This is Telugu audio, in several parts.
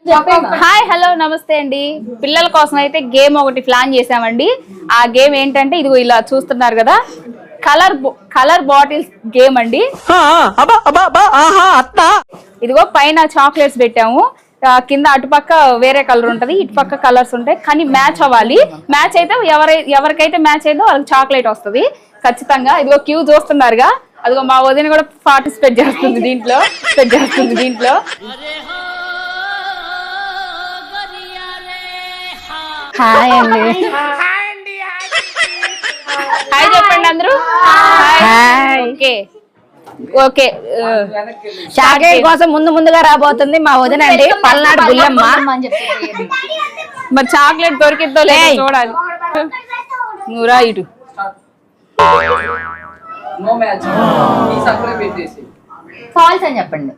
హాయ్ హలో నమస్తే అండి. పిల్లల కోసం అయితే గేమ్ ఒకటి ప్లాన్ చేసామండి. ఆ గేమ్ ఏంటంటే ఇదిగో ఇలా చూస్తున్నారు కదా, కలర్ బాటిల్స్ గేమ్ అండి. ఇదిగో పైన చాక్లెట్స్ పెట్టాము, కింద అటుపక్క వేరే కలర్ ఉంటది, ఇటుపక్క కలర్స్ ఉంటాయి. కానీ మ్యాచ్ అవ్వాలి. మ్యాచ్ అయితే ఎవరికైతే మ్యాచ్ అయిందో వాళ్ళకి చాక్లెట్ వస్తుంది ఖచ్చితంగా. ఇదిగో క్యూ చూస్తున్నారుగా, అదిగో మా వదిన కూడా పార్టిసిపేట్ చేస్తుంది దీంట్లో. హాయ్ అండి, హాయ్ చెప్పండి అందరూ. ఓకే చాక్లెట్ కోసం ముందుగా రాబోతుంది మా వదిన అండి, పల్నాడు బుల్లమ్మ. మరి చాక్లెట్ దొరికిద్దో లేదో చూడాలి. నువ్వురా ఇటు. ఫాల్స్ అని చెప్పండి.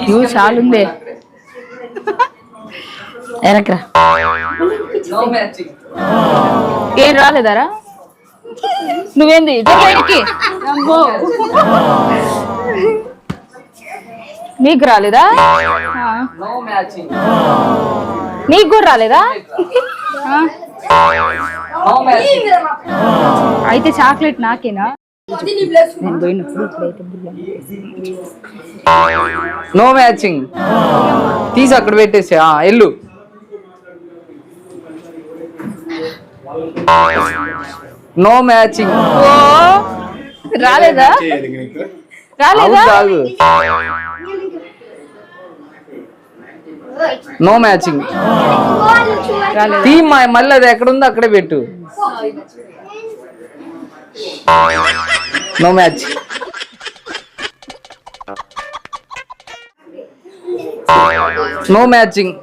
క్యూ చాలుందే. వెనకరా ఏం రాలేదారా? నువ్వేంది బయటికి? నీకు రాలేదా? నీకు కూడా రాలేదా? అయితే చాక్లెట్ నాకేనా? No matching. తీసి అక్కడ పెట్టేసి ఎల్లు. No matching. రాలేదా? No matching. థీమ్ మళ్ళీ అది ఎక్కడ ఉందో అక్కడే పెట్టు. No match. No matching.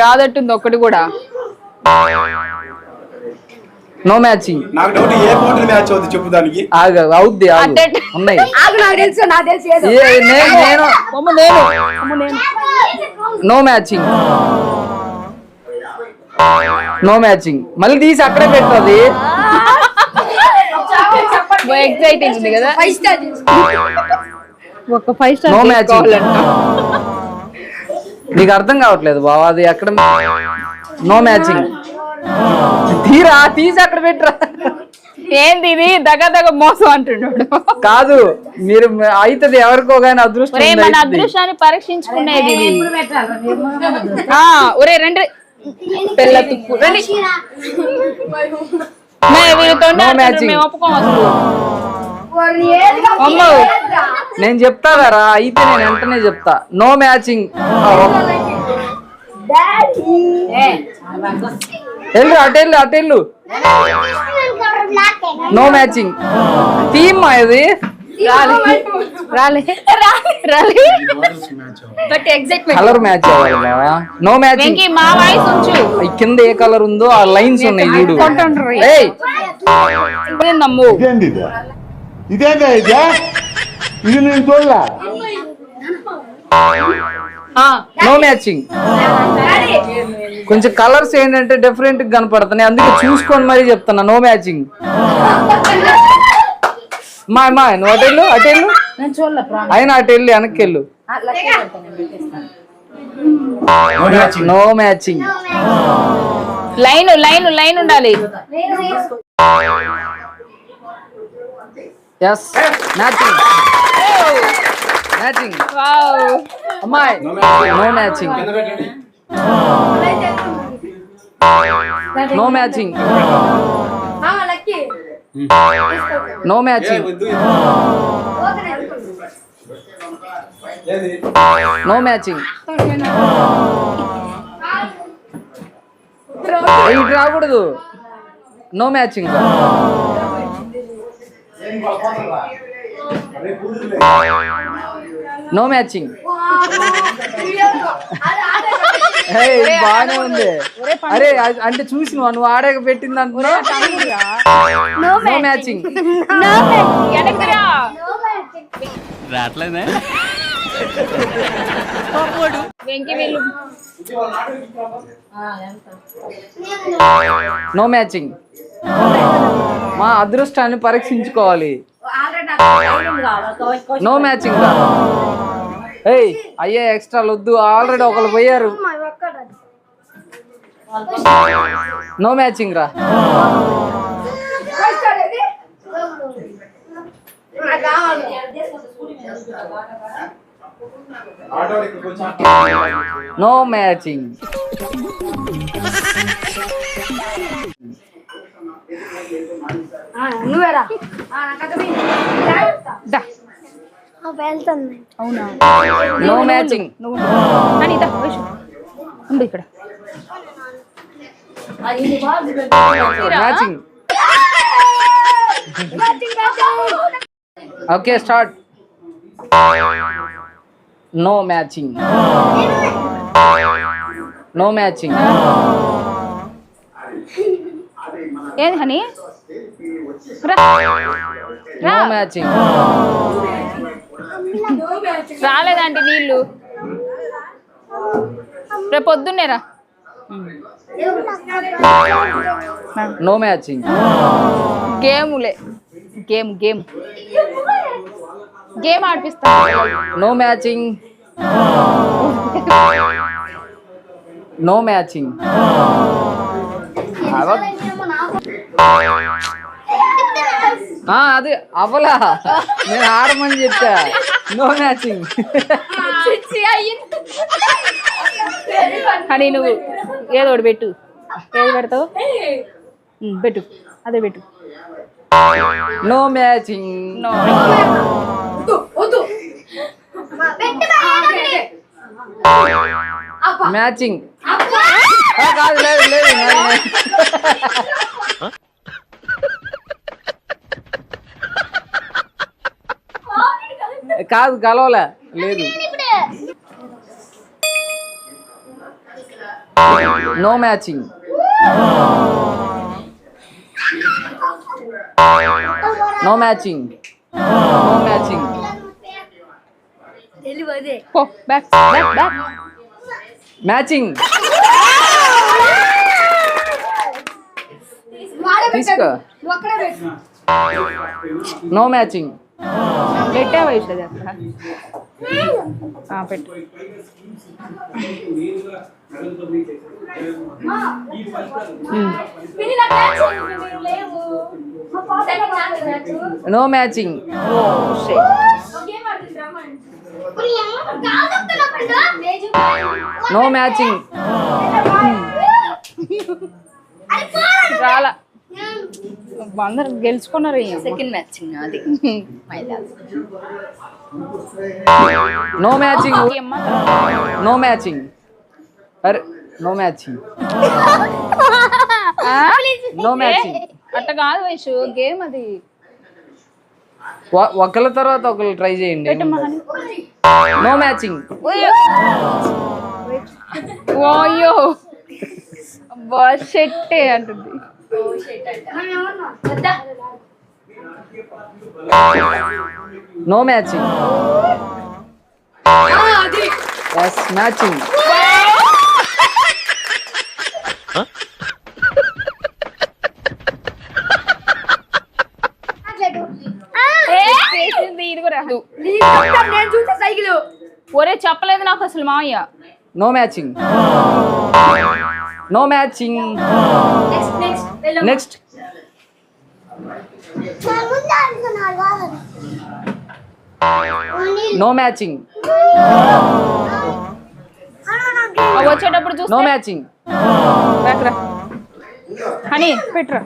రాదట్టుంది ఒక్కటి కూడా. No matching. నాకు డౌట్ ఏ బాటిల్ మ్యాచ్ అవుతుంది చెప్పు దానికి. అవుద్ది ఉన్నాయి. No matching. No matching. మళ్ళీ తీసి అక్కడే పెట్టది. ఎక్సైటింగ్ ఉంది కదా. ఒక 5 స్టార్. No matching. నీకు అర్థం కావట్లేదు బాబా, అది ఎక్కడ. No matching. తీసి అక్కడ పెట్టరా. ఏంది ఇది దగ్గ మోసం అంటున్నాడు. కాదు, మీరు అవుతుంది ఎవరికో కానీ అదృష్టం. మన అదృష్టాన్ని పరీక్షించుకునేది ఇది. ఒరే రండి పిల్ల తుక్కు రండి. నేను చెప్తారా అయితే, నేను వెంటనే చెప్తా. No matching. అటెళ్ళు. No matching. థీమ్ ఇది. కలర్ మ్యాచ్ అవ్వాలి. No matching. కింద ఏ కలర్ ఉందో ఆ లైన్స్ ఉన్నాయి చూడు. No matching. కొంచెం కలర్స్ ఏంటంటే డిఫరెంట్ గా కనపడుతున్నాయి, అందుకే చూసుకొని మరీ చెప్తున్నా. No matching. మా నువ్వు అటెళ్ళు. అయినా అటెళ్ళు, వెనక్కి వెళ్ళు. No matching. లైన్ ఉండాలి. Yes matching. అమ్మాయి no matching. No matching. No matching. No matching. ఇటు రాకూడదు. No matching. No matching. బాగానే ఉంది. అరే అంటే చూసి నువ్వు ఆడక పెట్టింది అనుకున్నా. No matching. వెంకీ వీళ్ళు నో మ్యాచింగ్. మా అదృష్టాన్ని పరీక్షించుకోవాలి. నో మ్యాచింగ్ రా. ఏయ్ అయ్యే ఎక్స్ట్రాలు వద్దు, ఆల్రెడీ ఒకరు పోయారు. నో మ్యాచింగ్ రా. No matching. నువ్వేరా దా. వెళ్తుంది. అవునా నో మ్యాచింగ్. నువ్వు అని ఇదా వైషు ఉండు ఇక్కడ. Matching. Okay start. No matching. No matching. ఏది హనీ నో మ్యాచింగ్. రాలేదండి నీళ్ళు. రేపు పొద్దున్నేరా. No matching. గేములే గేమ్ గేమ్ గేమ్ ఆడిపిస్తా. No matching. No matching. అది అవలా నేను ఆడమని చెప్పా. No matching. అని నువ్వు ఏదో ఒకటి పెట్టు. ఏది పెడతావు? పెట్టు, అదే పెట్టు. No matching. No matching. కాదు లేదు లేదు. కాదు కలవలే లేదు. No matching. No matching. No matching. పో బ్యాక్ బ్యాక్ బ్యాక్. మ్యాచింగ్. తీసుకో. No matching. పెట్టా వైషు అది అక్కడ. పెట్టు. No matching. No matching. రాలా. అందరు గెలుచుకున్నారు. సెకండ్ మ్యాచింగ్ అది. No matching. No matching. అరే నో మ్యాచింగ్. No matching. అట్ట కాదు వైషు, గేమ్ అది. ఒకళ్ళ తర్వాత ఒకళ్ళు ట్రై చేయండి. No matching. ఓయో షెట్టే అంటుంది. No matching. Yes matching. ఒరే చెప్పలేదు నాకు అసలు మావయ్య. No matching. No matching. Next. No matching. వచ్చేటప్పుడు నో చూస్తే మ్యాచింగ్. అని పెట్రా.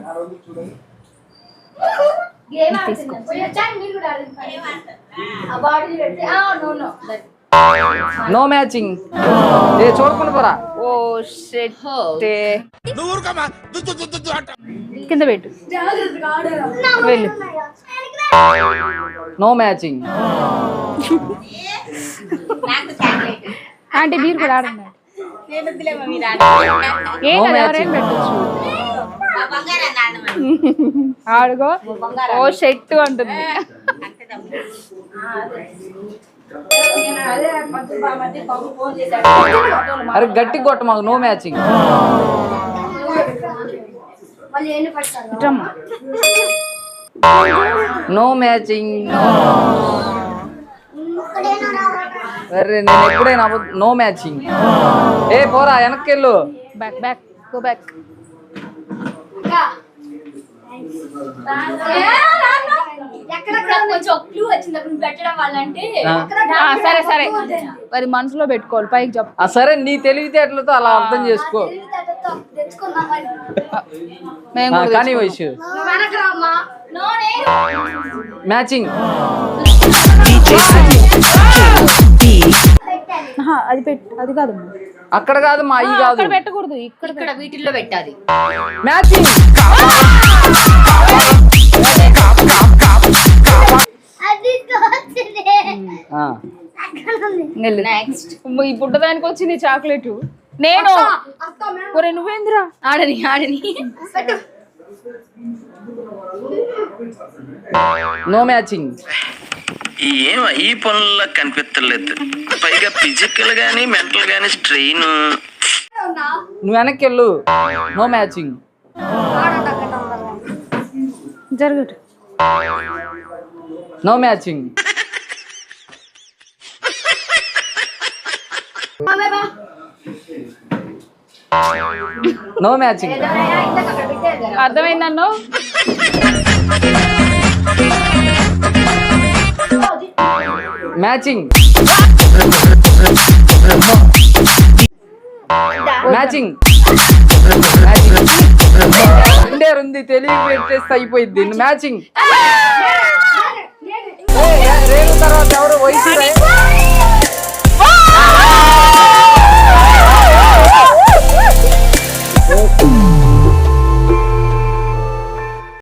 No matching. ఏ చూడకుండా పోరా. ఓ షెట్. కింద పెట్టు. వెళ్ళు. No matching. ఆంటీ మీరు కూడా ఆడండి. ఏం No కదా matching. ఎవరైనా పెట్టచ్చు. ఆడుగో. ఓ షెట్ అంటుంది. అరే గట్టి కొట్ట మాకు నో మ్యాచింగ్. No matching. అరే నేను ఎప్పుడైనా నో మ్యాచింగ్. ఏ పోరా వెనక్కి వెళ్ళు. Back back go back. సరే సరే మరి మనసులో పెట్టుకోవాలి, పైకి చెప్పు. సరే నీ తెలివితేటలతో అలా అర్థం చేసుకో. మేము కూడా కానీ వయసు మ్యాచింగ్. అది పెట్టు, అది కాదు అక్కడ కాదు మా అయ్యి కాదు, అక్కడ పెట్టకూడదు, ఇక్కడ వీటిల్లో పెట్టాలి మ్యాచింగ్. ఈ పుట్టదానికి వచ్చింది చాక్లెట్. నేను ఒరే నువ్వేంద్రా ఆడని ఆడని నో మ్యాచింగ్. ఏం ఈ పనుల్లో కనిపించలేదు, పైగా ఫిజికల్ గానీ మెంటల్ గానీ స్ట్రెయిన్. నువ్వు వెనక్కి వెళ్ళు. No matching. జరగదు. No matching. No matching. అర్థమైందన్నో. మ్యాచింగ్. మ్యాచింగ్. ఉంది తెలివి పెట్టేస్తే అయిపోయింది. మ్యాచింగ్. రేపు తర్వాత ఎవరు వయసు